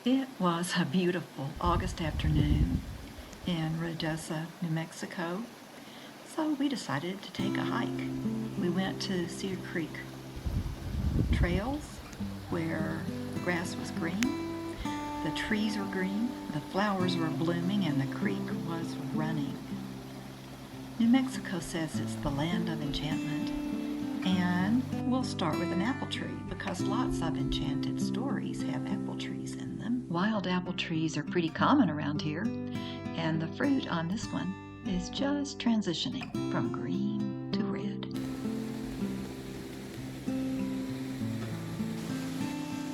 It was a beautiful August afternoon in Ruidoso, New Mexico, so we decided to take a hike. We went to Cedar Creek Trails where the grass was green, the trees were green, the flowers were blooming, and the creek was running. New Mexico says it's the land of enchantment, and we'll start with an apple tree because lots of enchanted stories have apple trees in them. Wild apple trees are pretty common around here, and the fruit on this one is just transitioning from green to red.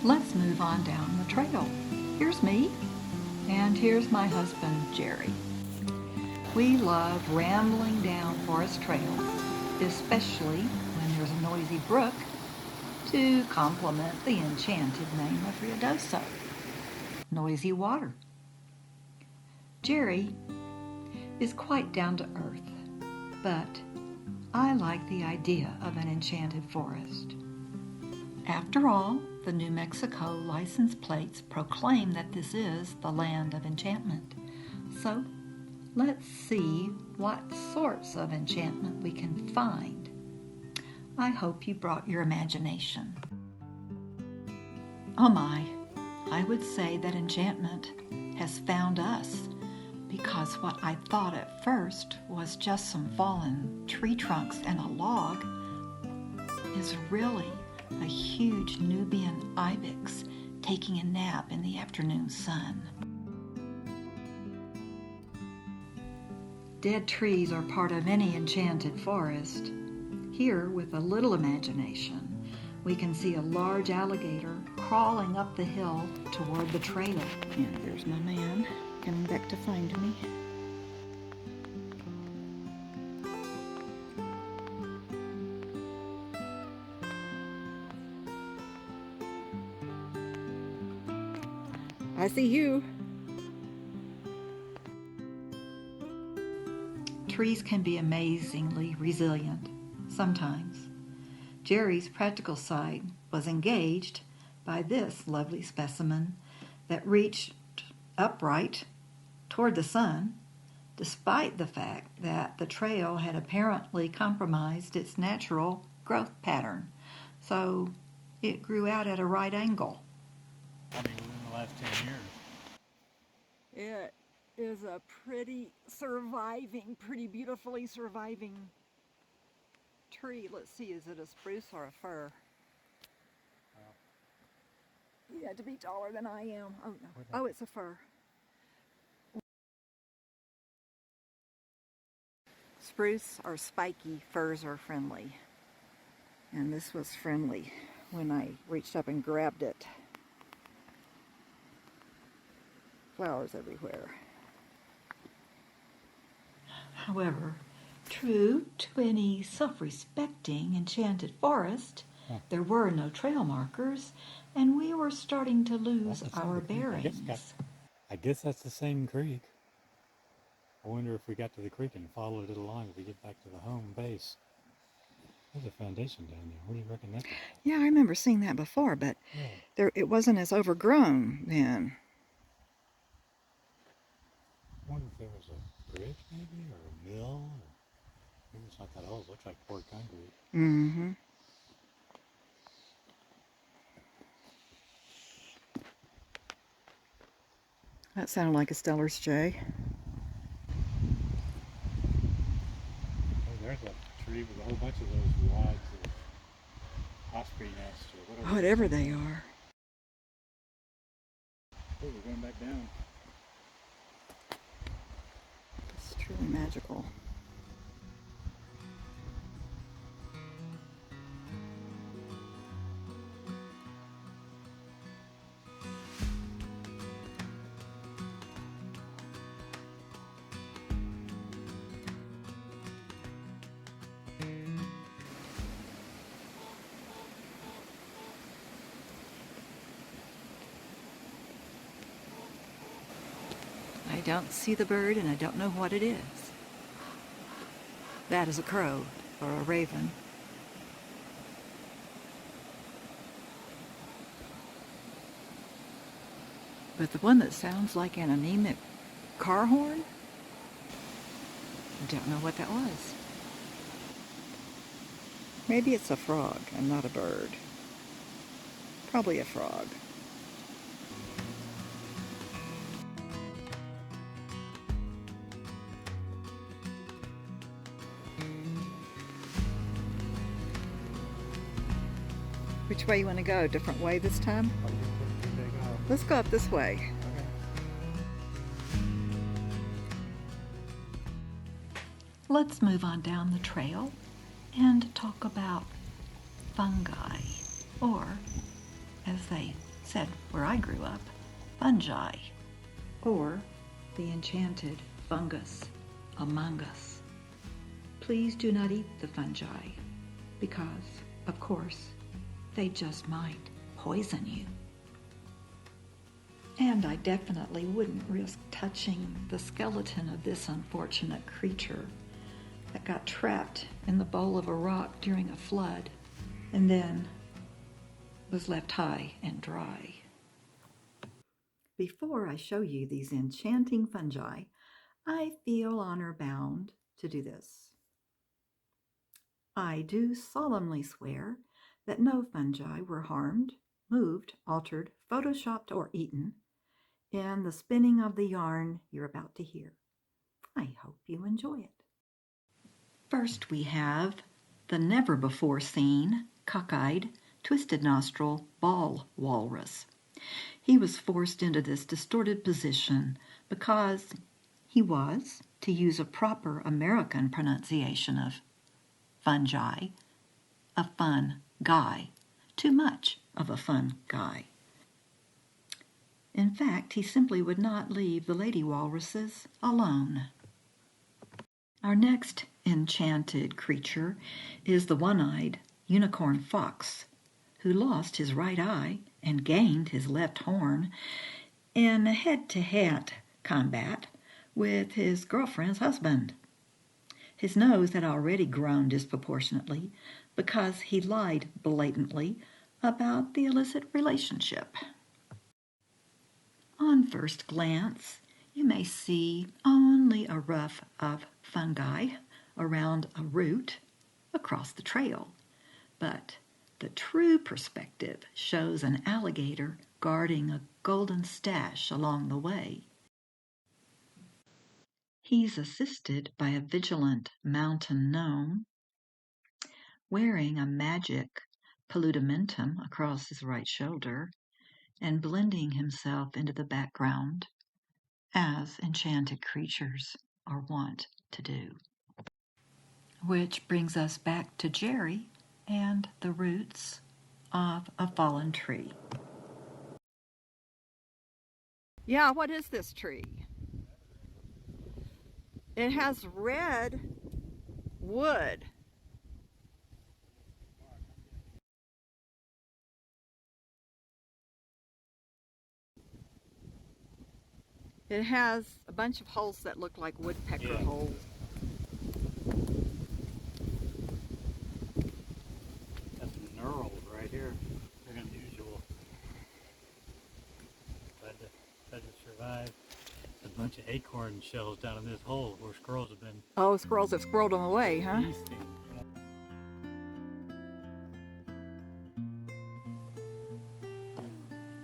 Let's move on down the trail. Here's me, and here's my husband, Jerry. We love rambling down forest trails, especially when there's a noisy brook to complement the enchanted name of Ruidoso, noisy water. Jerry is quite down to earth, but I like the idea of an enchanted forest. After all, the New Mexico license plates proclaim that this is the land of enchantment. So let's see what sorts of enchantment we can find. I hope you brought your imagination. Oh my, I would say that enchantment has found us, because what I thought at first was just some fallen tree trunks and a log is really a huge Nubian ibex taking a nap in the afternoon sun. Dead trees are part of any enchanted forest. Here, with a little imagination, we can see a large alligator crawling up the hill toward the trail. And there's my man coming back to find me. I see you. Trees can be amazingly resilient, sometimes. Jerry's practical side was engaged by this lovely specimen that reached upright toward the sun, despite the fact that the trail had apparently compromised its natural growth pattern. So it grew out at a right angle. I mean, within the last 10 It years. is a pretty beautifully surviving tree. Let's see, is it a spruce or a fir? You had to be taller than I am. Oh no. Oh, it's a fir. Spruce or spiky firs are friendly. And this was friendly when I reached up and grabbed it. Flowers everywhere. However, true to any self-respecting enchanted forest, there were no trail markers, and we were starting to lose our bearings. I guess that's the same creek. I wonder if we got to the creek and followed it along if we get back to the home base. There's a foundation down there. What do you reckon that's about? Yeah, I remember seeing that before, but it wasn't as overgrown then. I wonder if there was a bridge maybe, or a mill, or maybe it's not that old. It looks like poured concrete. Mm-hmm. That sounded like a Stellar's Jay. Oh, there's a tree with a whole bunch of those wads of osprey nests or Whatever they are. Oh, we're going back down. It's truly magical. I don't see the bird and I don't know what it is. That is a crow or a raven. But the one that sounds like an anemic car horn, I don't know what that was. Maybe it's a frog and not a bird. Probably a frog. Which way you want to go? Different way this time? Let's go up this way. Let's move on down the trail and talk about fungi, or, as they said where I grew up, fungi, or the enchanted fungus among us. Please do not eat the fungi because, of course, they just might poison you. And I definitely wouldn't risk touching the skeleton of this unfortunate creature that got trapped in the bowl of a rock during a flood and then was left high and dry. Before I show you these enchanting fungi, I feel honor bound to do this. I do solemnly swear that no fungi were harmed, moved, altered, photoshopped, or eaten in the spinning of the yarn you're about to hear. I hope you enjoy it. First we have the never-before-seen, cockeyed, twisted nostril ball walrus. He was forced into this distorted position because he was, to use a proper American pronunciation of fungi, a fun guy. Too much of a fun guy. In fact, he simply would not leave the lady walruses alone. Our next enchanted creature is the one-eyed unicorn fox, who lost his right eye and gained his left horn in head-to-head combat with his girlfriend's husband. His nose had already grown disproportionately because he lied blatantly about the illicit relationship. On first glance, you may see only a ruff of fungi around a root across the trail, but the true perspective shows an alligator guarding a golden stash along the way. He's assisted by a vigilant mountain gnome wearing a magic paludamentum across his right shoulder and blending himself into the background as enchanted creatures are wont to do. Which brings us back to Jerry and the roots of a fallen tree. Yeah, what is this tree? It has red wood. It has a bunch of holes that look like woodpecker holes. That's knurled right here. They're unusual. Had to survive. A bunch of acorn shells down in this hole where squirrels have been. Oh, squirrels have squirreled them away, huh? Feasting.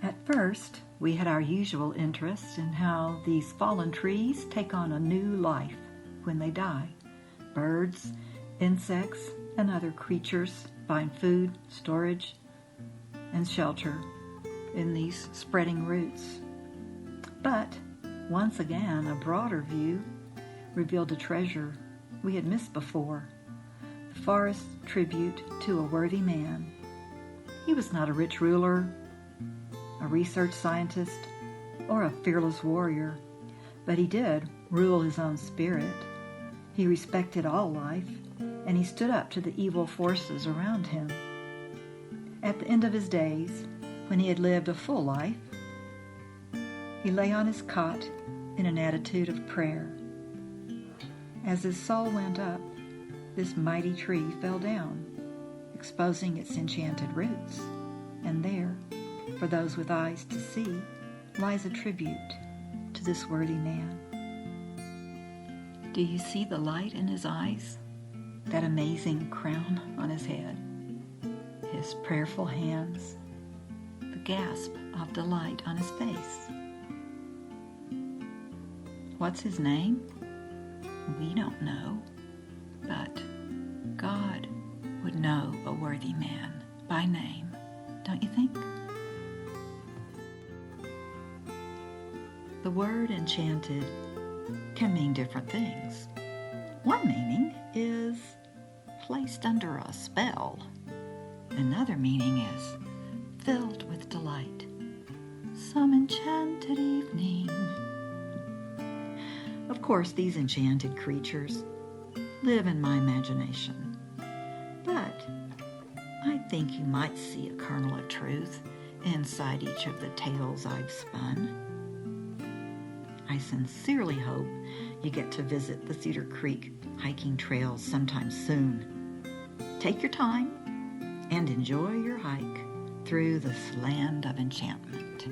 At first, we had our usual interest in how these fallen trees take on a new life when they die. Birds, insects, and other creatures find food, storage, and shelter in these spreading roots. But once again, a broader view revealed a treasure we had missed before, the forest's tribute to a worthy man. He was not a rich ruler, a research scientist, or a fearless warrior, but he did rule his own spirit. He respected all life, and he stood up to the evil forces around him. At the end of his days, when he had lived a full life, he lay on his cot in an attitude of prayer. As his soul went up, this mighty tree fell down, exposing its enchanted roots, and there, for those with eyes to see, lies a tribute to this worthy man. Do you see the light in his eyes? That amazing crown on his head? His prayerful hands? The gasp of delight on his face? What's his name? We don't know, but God would know a worthy man by name, don't you think? The word enchanted can mean different things. One meaning is placed under a spell. Another meaning is filled with delight. Some enchanted evening. Of course, these enchanted creatures live in my imagination, but I think you might see a kernel of truth inside each of the tales I've spun. I sincerely hope you get to visit the Cedar Creek hiking trails sometime soon. Take your time and enjoy your hike through this land of enchantment.